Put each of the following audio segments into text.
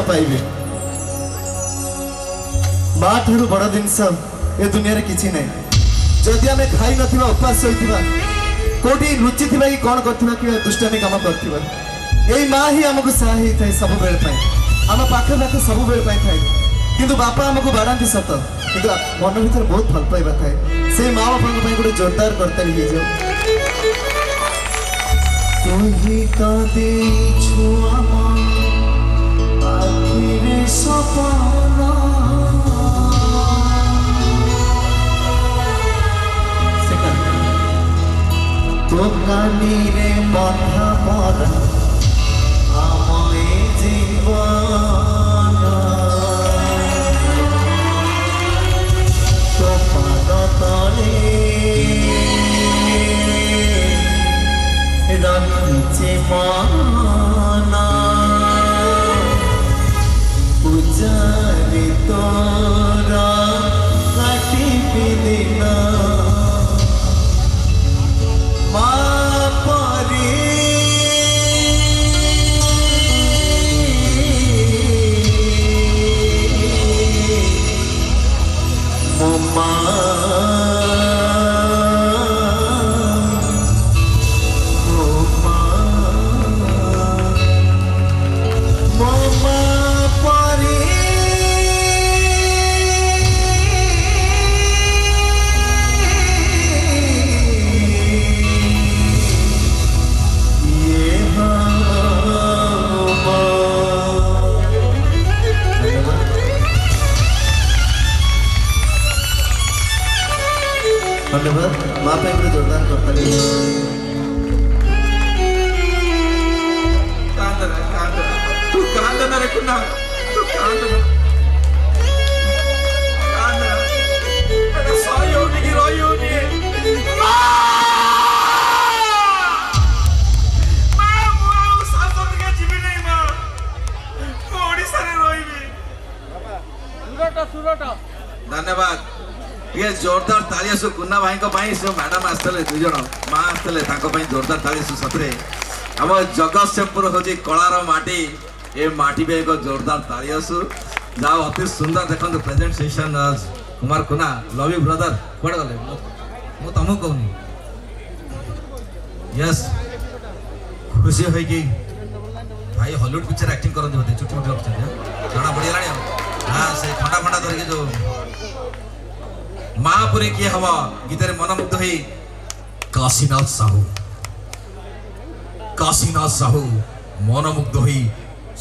पाइबे माँ ठारू बड़ जिनस ए दुनिया रे किछि नै जदि आमे खाई नथिबा उपास होइथिबा कोठी लुचि थिबा कि कोन करथिबा कि दुष्टामी काम करथिबा एई माँ ही हमको सहाय थाए सब बेल पाए आम पाखे पाखे सब बेल पाए थाए किंतु बापा हमको बाड़ाती सत किंतु मन भीतर बहुत भल पाइबा थाए से माँ बापा को गोटे जोरदार करता ही जाओ तुही तो देछु आखिरे सपना तो कानी रे बंधा मरा आमए जीवन तो पाद तले रखिछे माना पूजारे तोरा काटिबे दिना धन्यवाद माँ पे बड़े जोरदार करता है तू कांदना रे कुन्ना तू कांदना मेरा सहयोगी की रोयोगी धन्यवाद ये जोरदार ताली आसु कुन्ना भाई को भाई सो मैडम आस्तले दुई जण मां आस्तले ताको भाई जोरदार ताली आसु सतरे हम जगतसिंहपुर होची कलार माटी ए माटी पे एक जोरदार ताली आसु जाओ अति सुंदर देखंतु प्रेजेंटेशन कुमार कुन्ना लव यू ब्रदर कोड गले मो तमु कहनी यस खुशी होई कि भाई हॉलीवुड पिक्चर एक्टिंग करन होते चुटी मुटी रखछन जाना बढ़िया लाणी हां से फटा फटा धर के जो महापुरी किए हवा गीतरे मनमुग्ध होई काशीनाथ साहू मनमुग्ध होई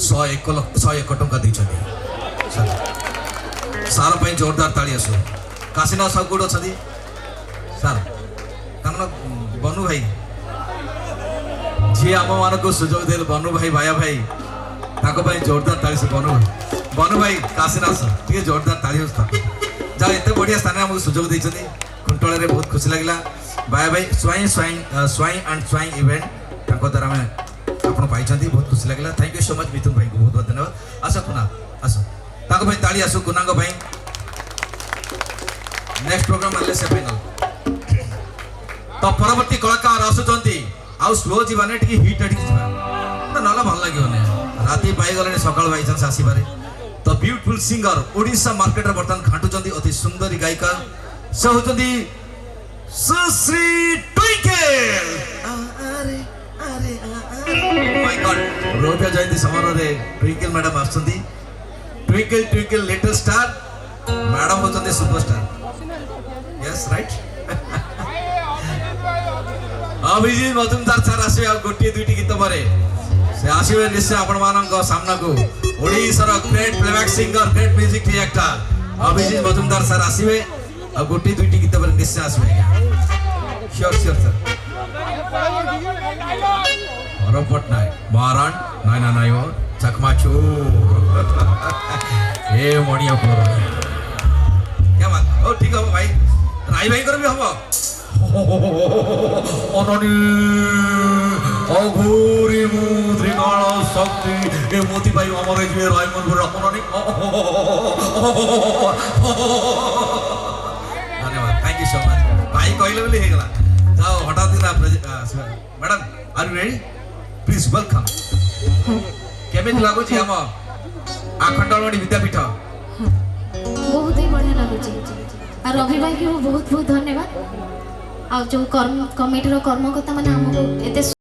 101 टंका दैछथि सार पे जोरदार ताली आसु काशीनाथ साहू कोड अछथि सर तमन बनु भाई जी आम मान को सुजोग देल बनु भाई भाया भाई ताको पे जोरदार ताली से बनु भाई काशीनाथ टे जोरदार ताली होता जा एत बढ़िया स्थान हमको सुजोग देते खुंटल रे बहुत खुशी लगे bye bye Swai and Swai event द्वारा आम आप बहुत खुशी लगे थैंक यू सो मच मिथुन भाई को बहुत बहुत धन्यवाद आस कुना आस भाई ताली आसु कुना भाई नेक्स्ट प्रोग्राम आले से फाइनल तो परवर्ती कलाकार आसुचंती आउ स्लो जीवाने टिके हिट अटिक जीवा तो नला भल लागियोने राती पाई गले सकाळ बाई चांस आसीबारे तो ब्यूटीफुल सिंगर ओडिशा मार्केट रे बर्तन घाटुचंती अति सुंदरी गायिका से होचंती सुश्री ट्विंकल अरे अरे माय गॉड रोजा जयंती समारोह रे ट्विंकल मैडम आछंती ट्विंकल लिटिल स्टार मैडम होचंती superstar yes right Abhijit Majumdar sir आसे गोटे दुईटी गीत परे से आसीबे निश्चय आपण मानक सामना को ओडिशार great playback singer great music director Abhijit Majumdar sir आसीबे आ गोटे दुईटी गीत परे निश्चय आसीबे श्योर सर और पटनायक मारण नाय नाय ओ चकमाचू ए मणिया पुर क्या बात ओ ठीक हो भाई राई भाई कर भी हबो अननी अघोरी मुद्रिकाल शक्ति ए मोती भाई अमर जे रायमन गुरु अननी धन्यवाद थैंक यू सो मच भाई कहले बोली हे गला जाओ हटा दिना madam are you ready please welcome केमित लागो छी हम आखंडवाणी विद्यापीठ बहुत ही बढ़िया लगुच आ रवि भाई की बहुत बहुत धन्यवाद आ जो कमिटी कर्मकर्ता मैंने आमको एते